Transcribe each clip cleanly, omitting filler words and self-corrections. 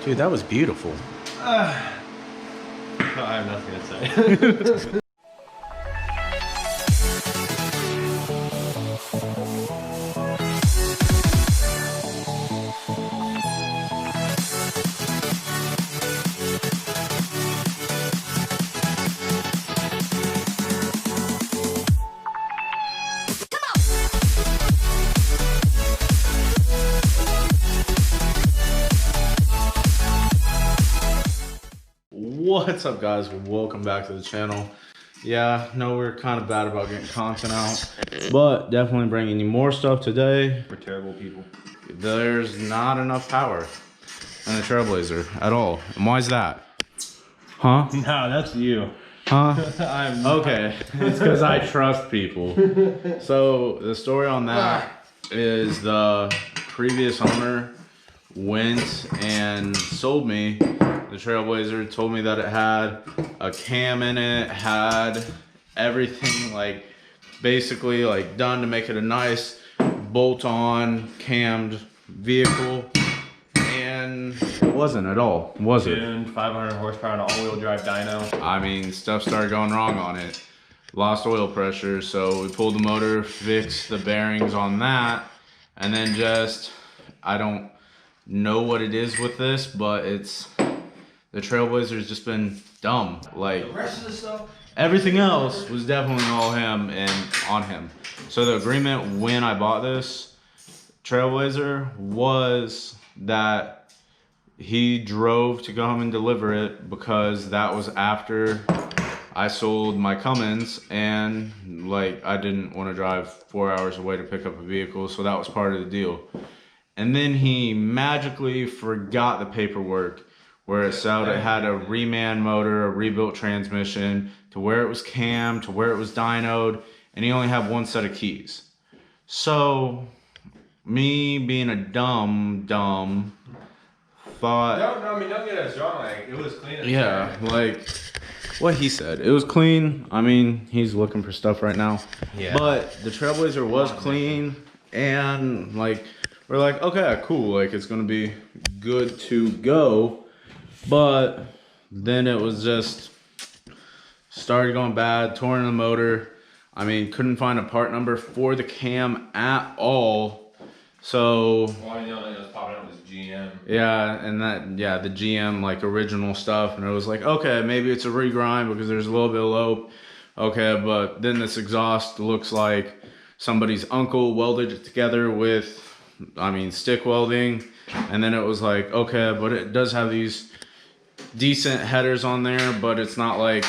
Dude, that was beautiful. I have nothing to say. What's up, guys? Welcome back to the channel. Yeah, no, we're kind of bad about getting content out, but definitely bringing you more stuff today. We're terrible people. There's not enough power in the Trailblazer at all. And why is that? Huh? No, that's you. Huh? I'm okay, it's because I trust people. So the story on that is the previous owner went and sold me the Trailblazer, told me that it had a cam in it, had everything like basically like done to make it a nice bolt-on cammed vehicle, and it wasn't at all, was it? 500 horsepower and all-wheel drive dyno. I mean, stuff started going wrong on it. Lost oil pressure, so we pulled the motor, fixed the bearings on that, and then just, I don't know what it is with this, but it's, the Trailblazer's just been dumb. Like, the rest of the stuff, everything else was definitely all him and on him. So the agreement when I bought this Trailblazer was that he drove to go home and deliver it, because that was after I sold my Cummins, and like I didn't want to drive 4 hours away to pick up a vehicle, so that was part of the deal. And then he magically forgot the paperwork where it said it had a reman motor, a rebuilt transmission, to where it was cammed, to where it was dynoed, and he only had one set of keys. So me being a dumb thought, Don't get us wrong, like it was clean. yeah, like what he said, it was clean. I mean, he's looking for stuff right now. Yeah. But the Trailblazer was clean, and like we're like, okay, cool, like it's gonna be good to go. But then it was just started going bad, torn in the motor. I mean, couldn't find a part number for the cam at all. So well, you know, it was popping up was GM. yeah, and that, yeah, the GM like original stuff, and it was like, okay, maybe it's a regrind because there's a little bit of low. Okay, but then this exhaust looks like somebody's uncle welded it together with, I mean, stick welding. And then it was like, okay, but it does have these decent headers on there, but it's not like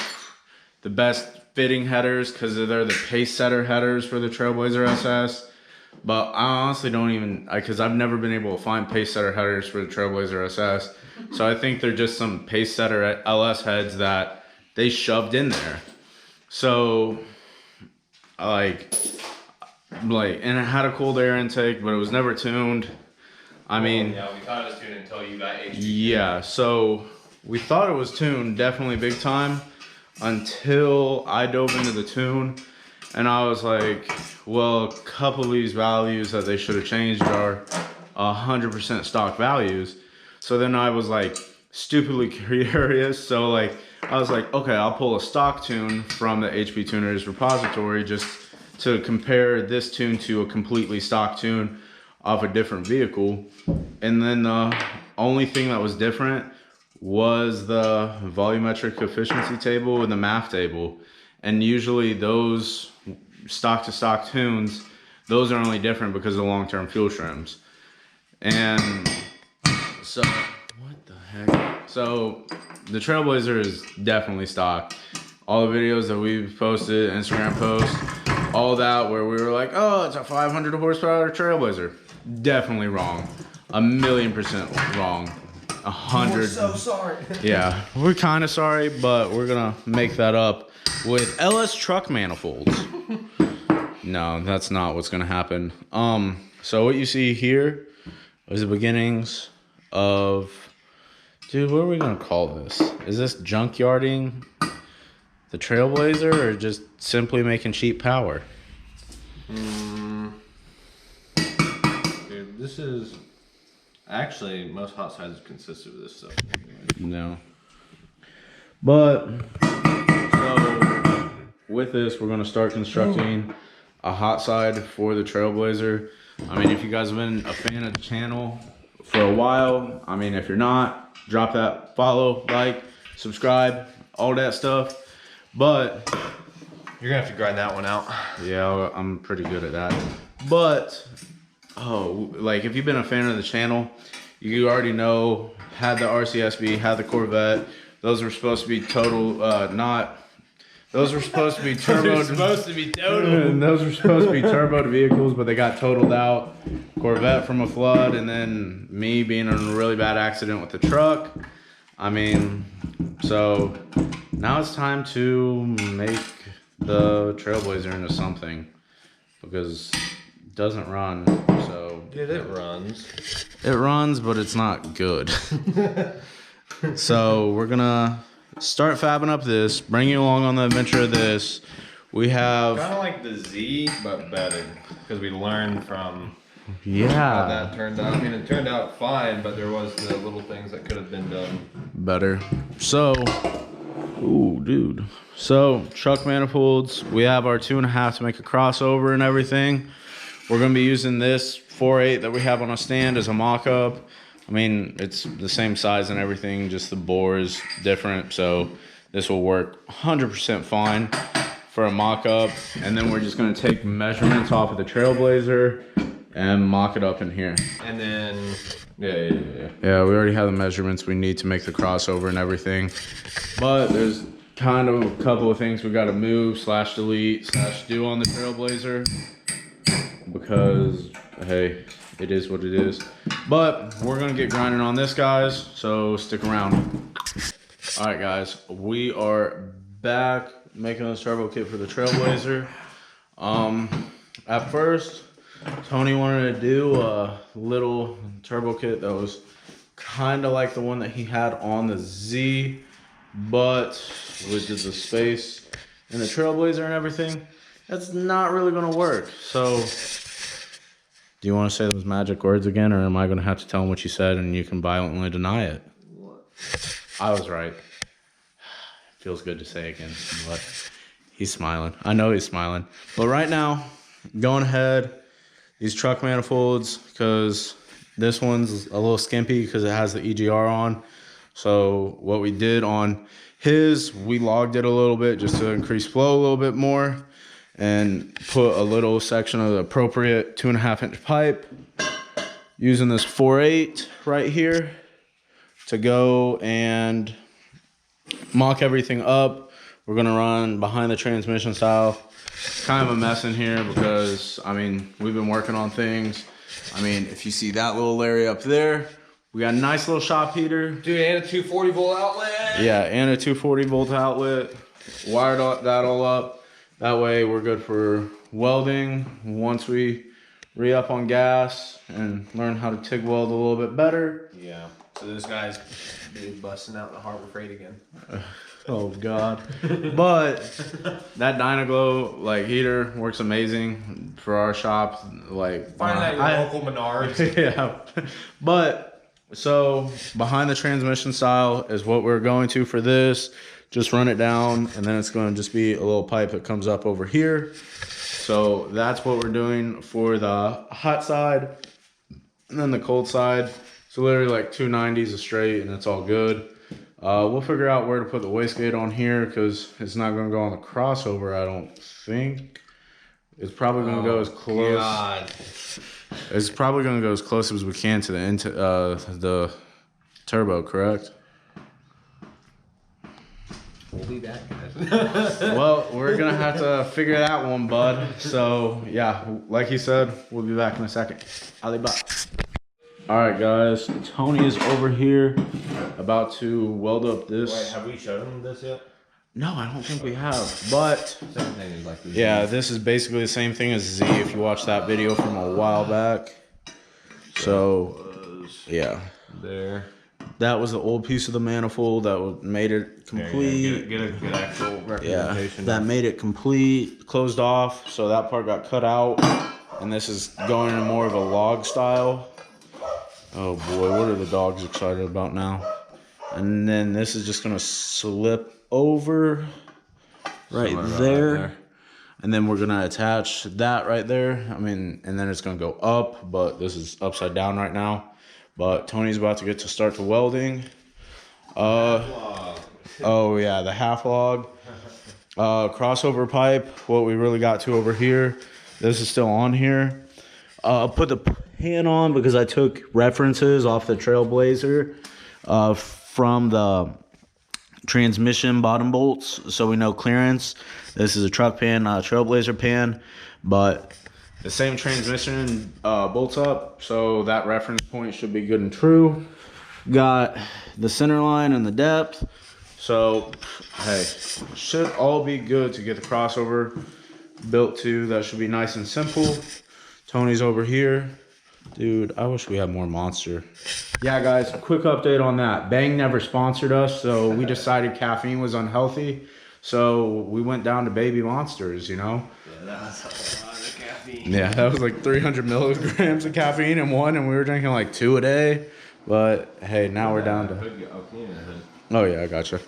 the best fitting headers because they're the pace setter headers for the Trailblazer SS. But I honestly don't even, because I've never been able to find pace setter headers for the Trailblazer SS. So I think they're just some pace setter LS heads that they shoved in there. So like, and it had a cold air intake, but it was never tuned. I mean, yeah, we thought it was tuned until you got HG. Yeah, so we thought it was tuned definitely big time until I dove into the tune, and I was like, well, a couple of these values that they should have changed are 100% stock values. So then I was like stupidly curious, so like I was like, okay, I'll pull a stock tune from the HP Tuners repository just to compare this tune to a completely stock tune off a different vehicle. And then the only thing that was different was the volumetric efficiency table and the MAF table. And usually those stock to stock tunes, those are only different because of long-term fuel trims. And so, what the heck? So the Trailblazer is definitely stock. All the videos that we've posted, Instagram posts, all that where we were like, oh, it's a 500 horsepower Trailblazer. Definitely wrong. 1,000,000% wrong. 100. We're so sorry. Yeah, we're kind of sorry, but we're gonna make that up with LS truck manifolds. No, that's not what's gonna happen. So what you see here is the beginnings of, dude, what are we gonna call this? Is this junkyarding the Trailblazer, or just simply making cheap power? Dude, this is Actually, most hot sides consist of this stuff. No. But, so, with this, we're going to start constructing a hot side for the Trailblazer. I mean, if you guys have been a fan of the channel for a while, I mean, if you're not, drop that follow, like, subscribe, all that stuff. But You're gonna have to grind that one out. yeah, I'm pretty good at that. But, oh, like, if you've been a fan of the channel, you already know, had the RCSB, had the Corvette. Those were supposed to be total, those were supposed to be turbo. supposed to be total. Those were supposed to be turboed vehicles, but they got totaled out. Corvette from a flood, and then me being in a really bad accident with the truck. I mean, so now it's time to make the Trailblazer into something, because it doesn't run. So Dude, it runs. it runs, but it's not good. So we're gonna start fabbing up this, bring you along on the adventure of this. We have Kind of like the Z, but better, because we learned from how yeah, that turned out. I mean, it turned out fine, but there was the little things that could have been done better. So, ooh, dude. So truck manifolds. We have our 2.5 to make a crossover and everything. We're gonna be using this 4.8 that we have on a stand as a mock-up. I mean, it's the same size and everything, just the bore is different. So this will work 100% fine for a mock-up. And then we're just gonna take measurements off of the Trailblazer and mock it up in here. And then, yeah. Yeah, we already have the measurements we need to make the crossover and everything. But there's kind of a couple of things we got to move, / delete, / do on the Trailblazer. Because, hey, it is what it is. But we're going to get grinding on this, guys. So stick around. All right, guys. We are back making this turbo kit for the Trailblazer. At first, Tony wanted to do a little turbo kit that was kind of like the one that he had on the Z, but with the space and the Trailblazer and everything, that's not really going to work. So, do you want to say those magic words again, or am I going to have to tell him what you said and you can violently deny it? What? I was right. Feels good to say again, but he's smiling. I know he's smiling. But right now, going ahead, these truck manifolds, because this one's a little skimpy because it has the EGR on. So what we did on his, we logged it a little bit just to increase flow a little bit more and put a little section of the appropriate 2.5-inch pipe using this 4.8 right here to go and mock everything up. We're gonna run behind the transmission style. Kind of a mess in here because, I mean, we've been working on things. I mean, if you see that little area up there, we got a nice little shop heater. Dude, and a 240 volt outlet. Yeah, and a 240 volt outlet. Wired that all up. That way we're good for welding once we re-up on gas and learn how to TIG weld a little bit better. Yeah. So this guy's busting out the Harbor Freight again. Oh God. But that Dynaglow like heater works amazing for our shop. Like Find that at your local Menards. Yeah. But so behind the transmission style is what we're going to for this. Just run it down and then it's going to just be a little pipe that comes up over here. So that's what we're doing for the hot side. And then the cold side, so literally like 290s a straight and it's all good. We'll figure out where to put the wastegate on here because it's not going to go on the crossover, I don't think. It's probably going to go as close. God. It's probably going to go as close as we can to the turbo, correct? We'll be back, guys. Well, we're going to have to figure that one, bud. So, yeah, like he said, we'll be back in a second. Alibaba. All right, guys. Tony is over here about to weld up this. Wait, have we shown him this yet? No, I don't think we have. But Same thing as like this. yeah, this is basically the same thing as Z if you watched that video from a while back. So, yeah. There. That was the old piece of the manifold that made it complete. Get a good actual Yeah, representation. that made it complete, closed off, so that part got cut out. And this is going in more of a log style. Oh boy, what are the dogs excited about now? And then this is just gonna slip over right there. And then we're gonna attach that right there. I mean, and then it's gonna go up, but this is upside down right now. But Tony's about to get to start the welding. Oh yeah, the half log. Crossover pipe, what we really got to over here. This is still on here. Put the pan on because I took references off the Trailblazer from the transmission bottom bolts, so we know clearance. This is a truck pan, not a Trailblazer pan, but the same transmission bolts up, so that reference point should be good and true. Got the center line and the depth, so hey, should all be good to get the crossover built to. That should be nice and simple. Tony's over here. Dude, I wish we had more Monster. Yeah, guys, quick update on that. Bang never sponsored us, so we decided caffeine was unhealthy. So we went down to baby Monsters, you know? Yeah, that was a lot of caffeine. Yeah, that was like 300 milligrams of caffeine in one, and we were drinking like 2 a day. But hey, now we're down to... Oh yeah, I gotcha.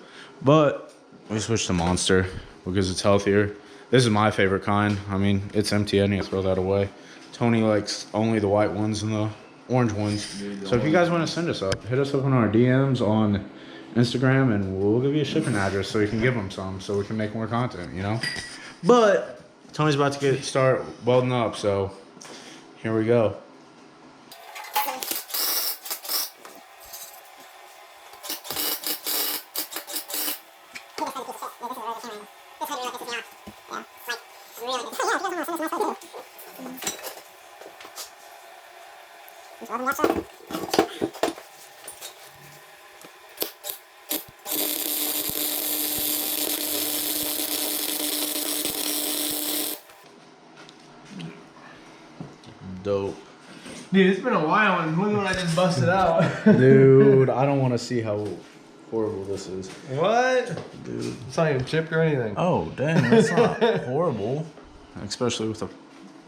But we switched to Monster because it's healthier. This is my favorite kind. I mean, it's empty. I need to throw that away. Tony likes only the white ones and the orange ones. So if you guys want to send us up, hit us up on our DMs on Instagram, and we'll give you a shipping address so you can give them some, so we can make more content, you know? But Tony's about to start welding up, so here we go. Dope. Dude, it's been a while, and look what I just busted out. Dude, I don't want to see how horrible this is. What? Dude. It's not even chipped or anything. Oh, dang, that's not horrible. Especially with a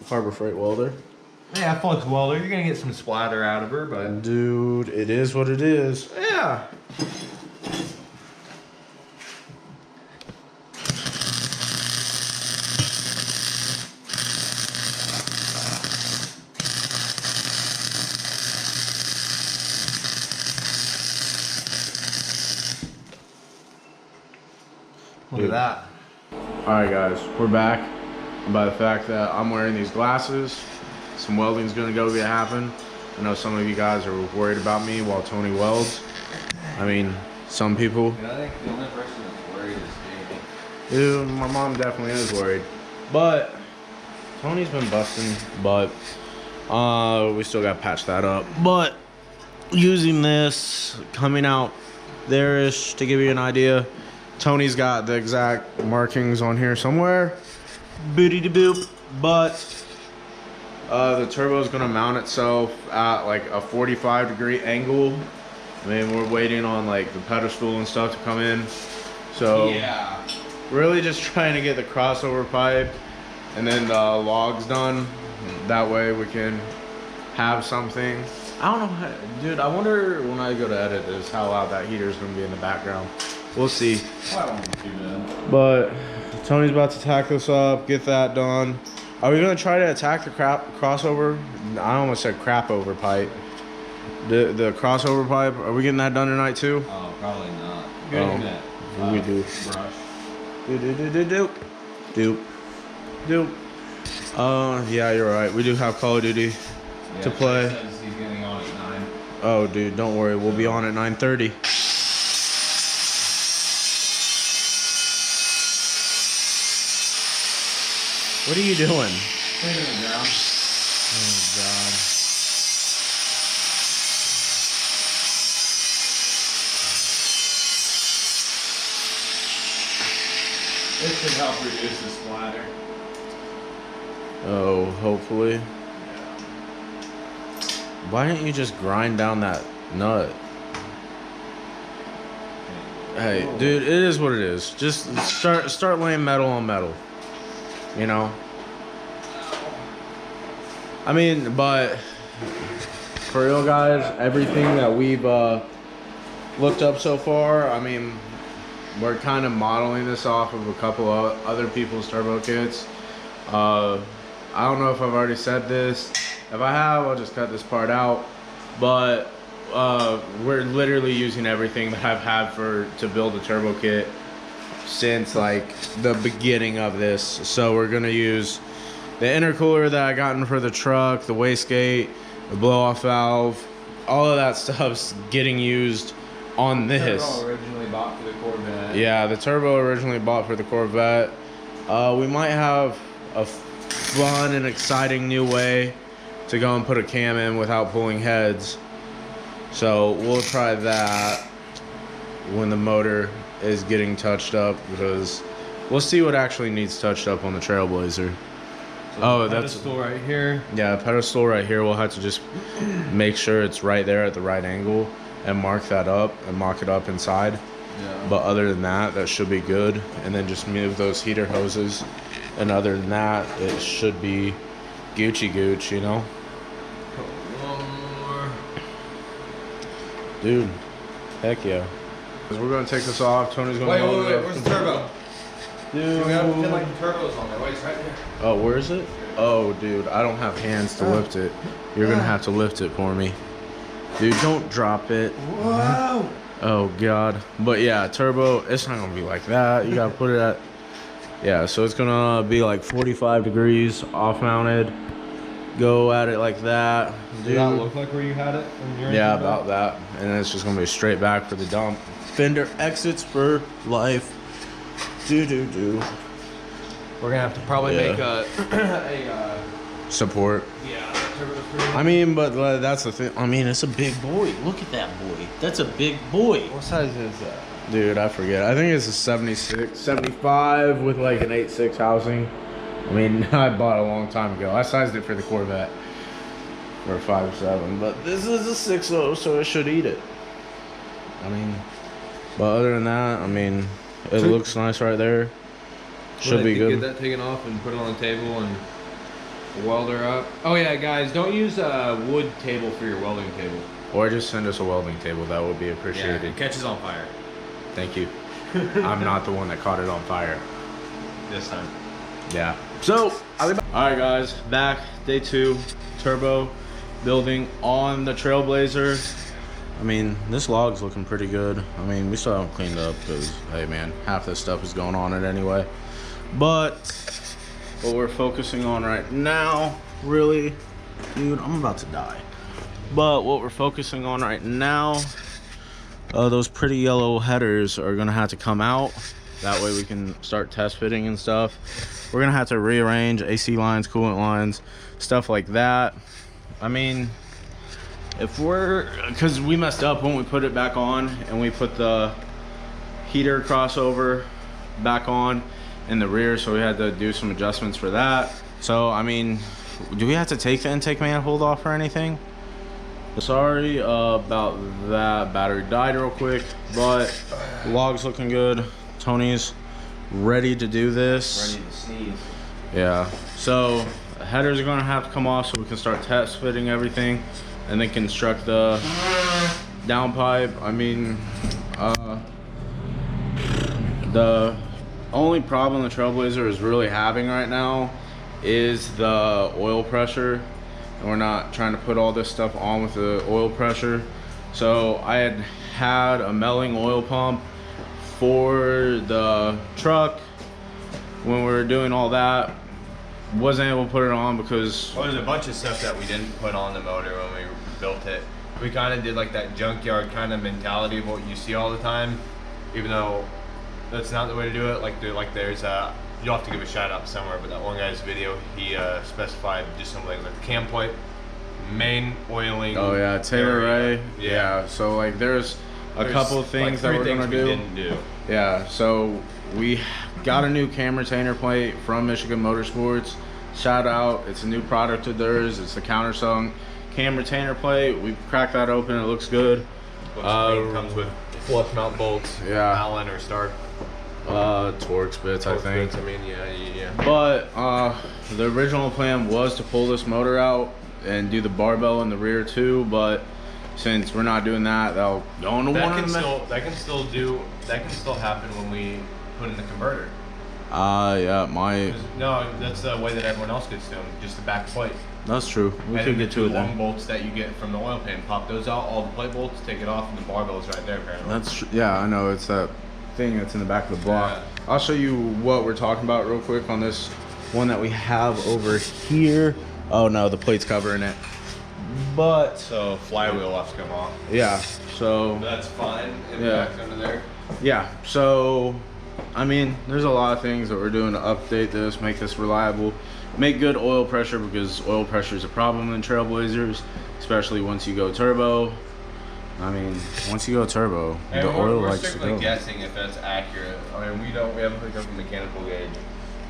Harbor Freight welder. Yeah, flux welder. You're gonna get some splatter out of her, but... Dude, it is what it is. Yeah. Look at that. Alright guys, we're back. And by the fact that I'm wearing these glasses, some welding's gonna go get happen. I know some of you guys are worried about me while Tony welds. I mean, some people. I think the only person that's worried is Jamie. Dude, my mom definitely is worried. But Tony's been busting, but we still gotta patch that up. But using this, coming out there-ish to give you an idea. Tony's got the exact markings on here somewhere. Booty de boop. But the turbo is gonna mount itself at like a 45-degree angle. I mean, we're waiting on like the pedestal and stuff to come in. So yeah, really just trying to get the crossover pipe and then the logs done. That way we can have something. I don't know how, dude, I wonder when I go to edit this how loud that heater is gonna be in the background. We'll see. But Tony's about to tack this up, get that done. Are we gonna try to attack the crossover? I almost said crap over pipe. The crossover pipe. Are we getting that done tonight too? Oh, probably not. Getting that. We do. Brush. Doop. Yeah, you're right. We do have Call of Duty to play. Says he's getting on at 9. Oh, dude, don't worry. We'll be on at 9:30. What are you doing? Cleaning the ground. Oh, God. It should help reduce the splatter. Oh, hopefully. Yeah. Why didn't you just grind down that nut? Hey, dude, it is what it is. Just start laying metal on metal. You know? I mean, but for real, guys, everything that we've looked up so far, I mean, we're kind of modeling this off of a couple of other people's turbo kits. I don't know if I've already said this. If I have, I'll just cut this part out. But we're literally using everything that I've had to build a turbo kit since like the beginning of this. So we're gonna use the intercooler that I gotten for the truck, the wastegate, the blow-off valve, all of that stuff's getting used on this. Turbo originally bought for the Corvette. Yeah, the turbo originally bought for the Corvette. We might have a fun and exciting new way to go and put a cam in without pulling heads. So we'll try that when the motor is getting touched up, because we'll see what actually needs touched up on the Trailblazer. So that's pedestal right here. Yeah, pedestal right here. We'll have to just make sure it's right there at the right angle and mark that up and mock it up inside. Yeah. But other than that, that should be good. And then just move those heater hoses. And other than that, it should be Gucci gooch, you know? Dude, heck yeah. We're gonna take this off. Tony's gonna wait, where's the turbo? Dude. We gotta pretend like the turbo's on there. Wait, it's right there. Oh, where is it? Oh, dude, I don't have hands to lift it. You're gonna have to lift it for me. Dude, don't drop it. Whoa! Oh, God. But yeah, turbo, it's not gonna be like that. You gotta put it at, yeah, so it's gonna be like 45 degrees off-mounted. Go at it like that. Does that look like where you had it? Yeah, about that. And then it's just gonna be straight back for the dump. Fender exits for life. We're gonna have to probably make a support. Yeah, I mean, but that's the thing. I mean, it's a big boy. Look at that boy. That's a big boy. What size is that? Dude, I forget. I think it's a 76, 75 with like an 8.6 housing. I mean, I bought it a long time ago. I sized it for the Corvette for a 5.7, but this is a 6.0, so it should eat it. I mean, but other than that, I mean, it looks nice right there. Should be good. Get that taken off and put it on the table and weld her up. Oh yeah, guys, don't use a wood table for your welding table. Or just send us a welding table. That would be appreciated. Yeah, it catches on fire. Thank you. I'm not the one that caught it on fire. This time. Yeah. So, alright guys, back, day 2, turbo building on the Trailblazer. I mean, this log's looking pretty good. I mean, we still haven't cleaned up because, hey man, half this stuff is going on it anyway. But, what we're focusing on right now, really, dude, I'm about to die. But what we're focusing on right now, those pretty yellow headers are gonna have to come out. That way we can start test fitting and stuff. We're gonna have to rearrange AC lines, coolant lines, stuff like that. I mean, because we messed up when we put it back on and we put the heater crossover back on in the rear, so we had to do some adjustments for that. So, I mean, do we have to take the intake manifold off or anything? Sorry about that. Battery died real quick, but log's looking good. Tony's ready to do this. Ready to sneeze. Yeah. So headers are gonna have to come off so we can start test fitting everything, and then construct the downpipe. I mean, the only problem the Trailblazer is really having right now is the oil pressure. And we're not trying to put all this stuff on with the oil pressure. So I had a melting oil pump for the truck. When we were doing all that, wasn't able to put it on because well, there's a bunch of stuff that we didn't put on the motor when we built it. We kind of did like that junkyard kind of mentality of what you see all the time, even though that's not the way to do it. Like there's you'll have to give a shout out somewhere, but that one guy's video, he specified just some like the cam plate, main oiling. Oh yeah, Taylor Ray. Yeah. So like there's a couple of things that we're gonna do. Didn't do. Yeah. So we got a new cam retainer plate from Michigan Motorsports. Shout out! It's a new product of theirs. It's the countersunk cam retainer plate. We cracked that open. It looks good. Comes with flush mount bolts. Yeah. Allen or Stark. Torx bits, I think. I mean, yeah. But the original plan was to pull this motor out and do the barbell in the rear too, but since we're not doing that, they'll go into one of them. That can still happen when we put in the converter. Yeah, No, that's the way that everyone else gets them, just the back plate. That's true. We could get to it long then. bolts that you get from the oil pan, pop those out, all the plate bolts, take it off, and the barbell is right there apparently. Yeah, I know, it's that thing that's in the back of the block. Yeah. I'll show you what we're talking about real quick on this one that we have over here. Oh no, the plate's covering it. But so flywheel has to come off. Yeah, so that's fine. Yeah. Back under there. Yeah, so I mean, there's a lot of things that we're doing to update this, make this reliable, make good oil pressure, because oil pressure is a problem in Trailblazers, especially once you go turbo. I mean, once you go turbo, and the oil we're likes to strictly go. guessing if that's accurate. I mean, we haven't hooked up a mechanical gauge.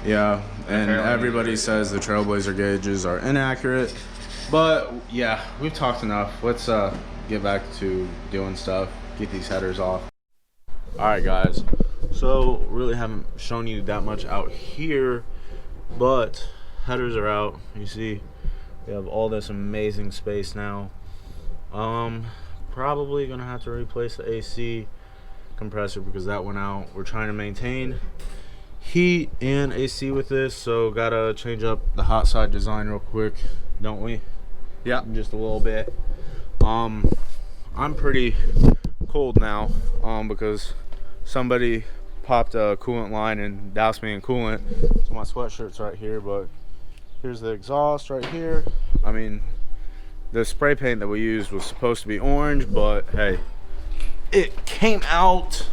Yeah, and Apparently everybody says the Trailblazer gauges are inaccurate, but yeah, we've talked enough. Let's get back to doing stuff, get these headers off. All right, guys. So really haven't shown you that much out here, but headers are out. You see, we have all this amazing space now. Probably gonna have to replace the AC compressor because that went out. We're trying to maintain heat and AC with this, so gotta change up the hot side design real quick, don't we? Yeah, just a little bit. I'm pretty cold now because somebody popped a coolant line and doused me in coolant. So my sweatshirt's right here, but here's the exhaust right here. I mean, the spray paint that we used was supposed to be orange, but hey, it came out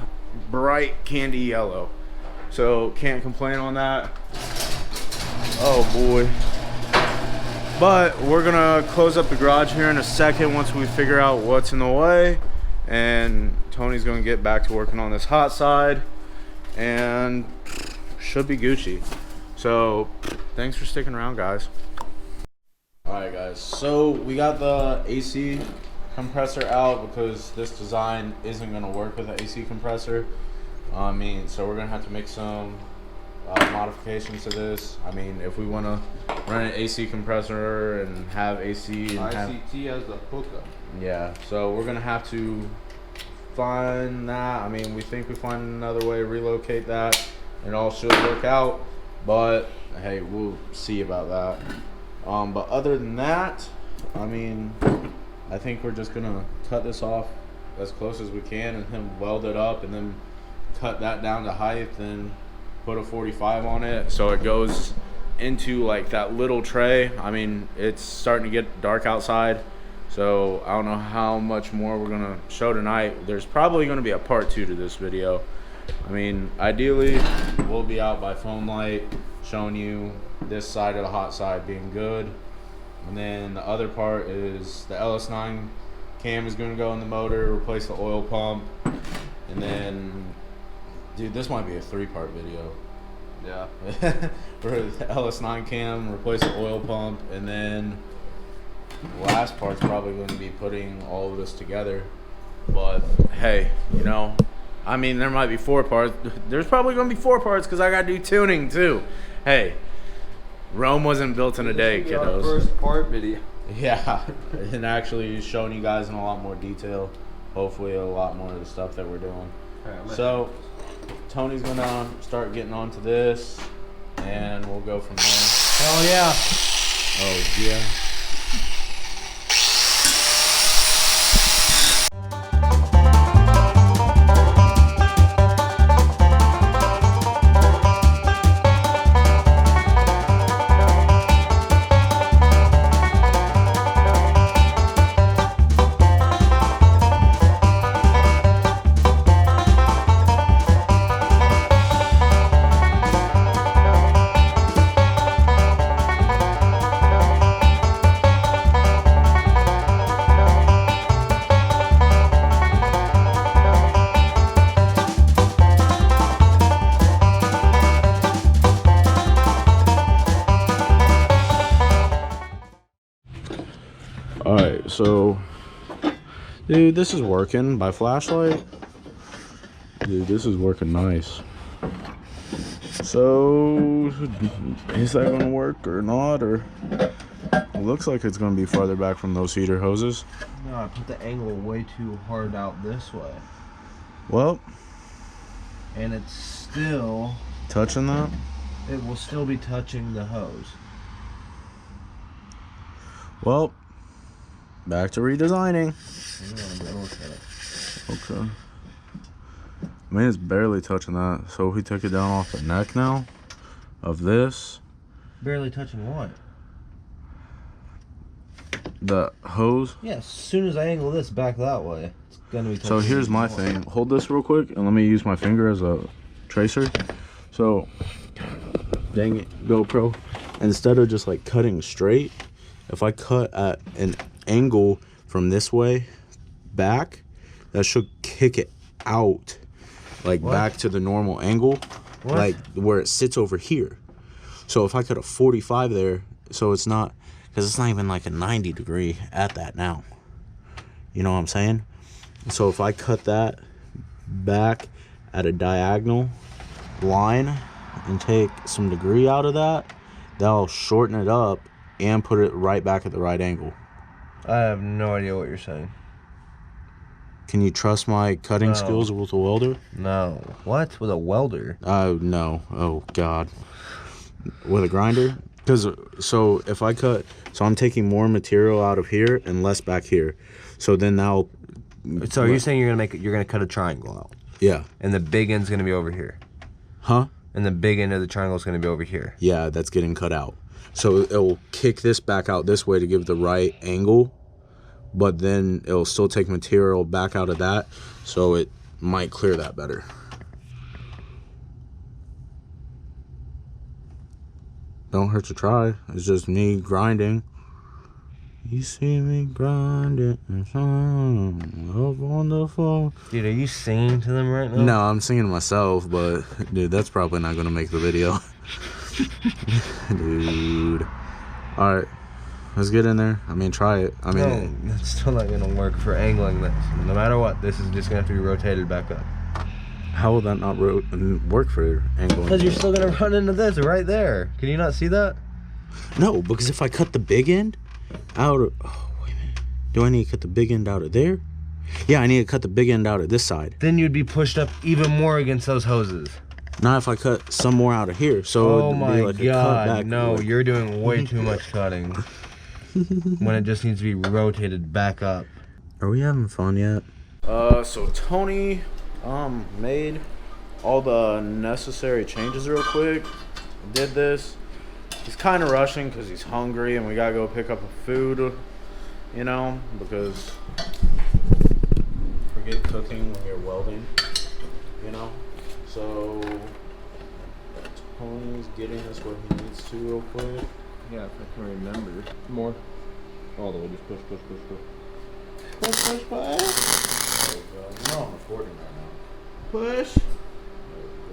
bright candy yellow, so can't complain on that. Oh boy. But we're gonna close up the garage here in a second once we figure out what's in the way, and Tony's gonna get back to working on this hot side, and should be Gucci. So thanks for sticking around, guys. All right, guys, so we got the AC compressor out because this design isn't gonna work with the AC compressor. I mean, so we're gonna have to make some modifications to this. I mean, if we want to run an AC compressor and have AC and ICT as the hookup. Yeah, so we're gonna have to find that. I mean, we think we find another way to relocate that, and it all should work out, but hey, we'll see about that. But other than that, I mean, I think we're just gonna cut this off as close as we can and then weld it up and then cut that down to height and put a 45 on it so it goes into like that little tray. I mean, it's starting to get dark outside, so I don't know how much more we're gonna show tonight. There's probably gonna be a part 2 to this video. I mean, ideally we'll be out by phone light showing you this side of the hot side being good, and then the other part is the LS9 cam is gonna go in the motor, replace the oil pump, and then dude, this might be a 3-part video. Yeah. For the LS9 cam, replace the oil pump, and then the last part's probably going to be putting all of this together. But hey, you know, I mean, there might be 4 parts. There's probably going to be 4 parts because I got to do tuning too. Hey, Rome wasn't built in a day, kiddos. Our first part video. Yeah, and actually showing you guys in a lot more detail. Hopefully, a lot more of the stuff that we're doing. So Tony's gonna start getting onto this, and we'll go from there. Hell yeah! Oh yeah. Alright, so dude, this is working by flashlight. Dude, this is working nice. So is that gonna work or not? Or It looks like it's gonna be farther back from those heater hoses. No, I put the angle way too hard out this way. Well, And it's still, touching that. it will still be touching the hose. Well, back to redesigning. Okay. Okay. I mean, it's barely touching that. So if we took it down off the neck now of this, Barely touching what? the hose. Yeah, as soon as I angle this back that way, it's gonna be touching. So here's my thing. Hold this real quick and let me use my finger as a tracer. So, dang it, GoPro. Instead of just like cutting straight, if I cut at an angle from this way back, that should kick it out like back to the normal angle, like where it sits over here. So if I cut a 45 there, so it's not, because it's not even like a 90 degree at that now. You know what I'm saying? So if I cut that back at a diagonal line and take some degree out of that, that'll shorten it up and put it right back at the right angle. I have no idea what you're saying. Can you trust my cutting skills with a welder? No. What? With a welder? No. Oh, God. With a grinder? Because, so if I cut, so I'm taking more material out of here and less back here. So then now. So are you saying you're gonna cut a triangle out? Yeah. And the big end's gonna be over here? Huh? And the big end of the triangle is gonna be over here? Yeah, that's getting cut out. So it will kick this back out this way to give the right angle, but then it'll still take material back out of that, so it might clear that better. Don't hurt to try. It's just me grinding. You see me grinding up on the floor. Dude, are you singing to them right now? No, I'm singing to myself, but dude, that's probably not gonna make the video. Dude. Alright. Let's get in there. I mean, try it. I mean, no, it's still not gonna work for angling this. No matter what, this is just gonna have to be rotated back up. how will that not work for angling? Because you're still gonna run into this right there. Can you not see that? No, because if I cut the big end out of... Oh, wait a minute. Do I need to cut the big end out of there? Yeah, I need to cut the big end out of this side. Then you'd be pushed up even more against those hoses. Not if I cut some more out of here. So Oh it'd my be like a cut god, back. no, you're doing way too much cutting. When it just needs to be rotated back up. Are we having fun yet? So Tony made all the necessary changes real quick. Did this. He's kind of rushing because he's hungry and we gotta go pick up food, you know, because forget cooking when you're welding, you know. So Tony's getting us what he needs to real quick. Yeah, if I can remember. More. All the way, just push, push, push, push. Push, push, push. Oh god, no, I'm recording right now. Push. Oh,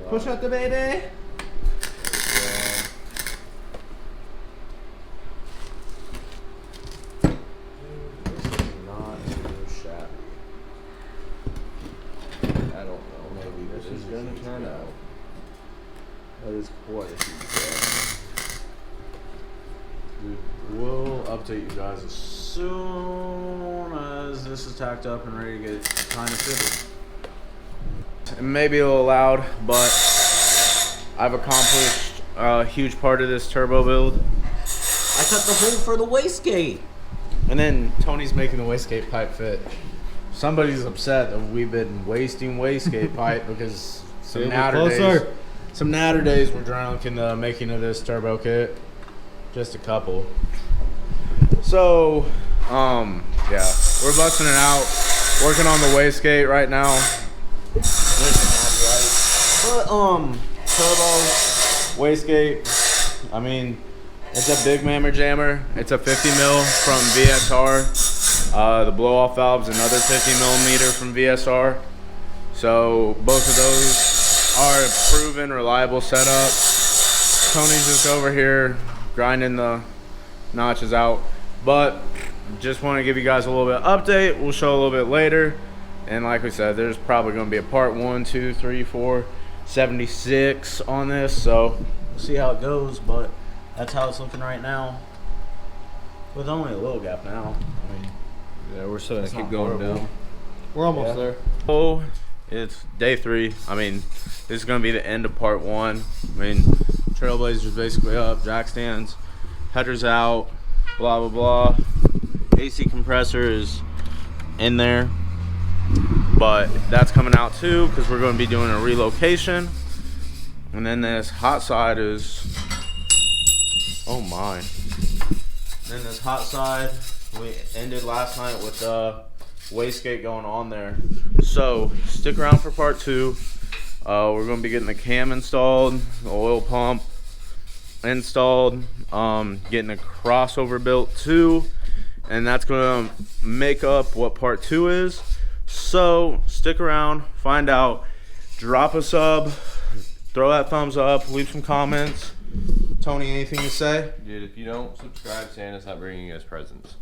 Push out the baby. This is not too shabby. I don't know, maybe This is gonna turn out. That is quite a huge gap. Dude, we'll update you guys as soon as this is tacked up and ready to get kind of fitted. It may be a little loud, but I've accomplished a huge part of this turbo build. I cut the hole for the wastegate. And then Tony's making the wastegate pipe fit. Somebody's upset that we've been wasting wastegate pipe because some natter days were drunk in the making of this turbo kit. Just a couple. So, yeah, we're busting it out. Working on the wastegate right now. But, turbo, wastegate, I mean, it's a big mammer jammer. It's a 50 mil from VSR. The blow off valve's another 50 millimeter from VSR. So both of those are a proven, reliable setup. Tony's just over here grinding the notches out. But just want to give you guys a little bit of update. We'll show a little bit later. And like we said, there's probably going to be a part 1, 2, 3, 4, 76 on this. So we'll see how it goes. But that's how it's looking right now. With only a little gap now. I mean, Yeah, we're still gonna it's keep not going horrible. down. We're almost there. Oh, it's day 3. I mean, this is gonna be the end of part 1. I mean, Trailblazer's basically up, jack stands, headers out, blah blah blah. AC compressor is in there, but that's coming out too because we're going to be doing a relocation. And then this hot side is, oh my. Then this hot side, we ended last night with wastegate going on there. So stick around for part 2. We're going to be getting the cam installed, the oil pump installed, getting a crossover built too, and that's going to make up what part 2 is. So stick around, find out, drop a sub, throw that thumbs up, leave some comments. Tony, anything to say? Dude, if you don't subscribe, Santa's not bringing you guys presents.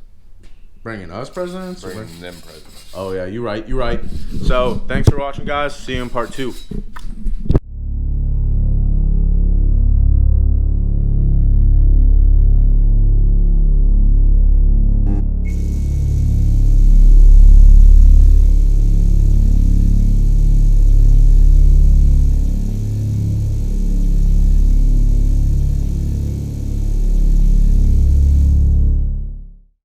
Bringing us presents? Bringing them presents. Oh yeah, you're right. So thanks for watching, guys. See you in part 2.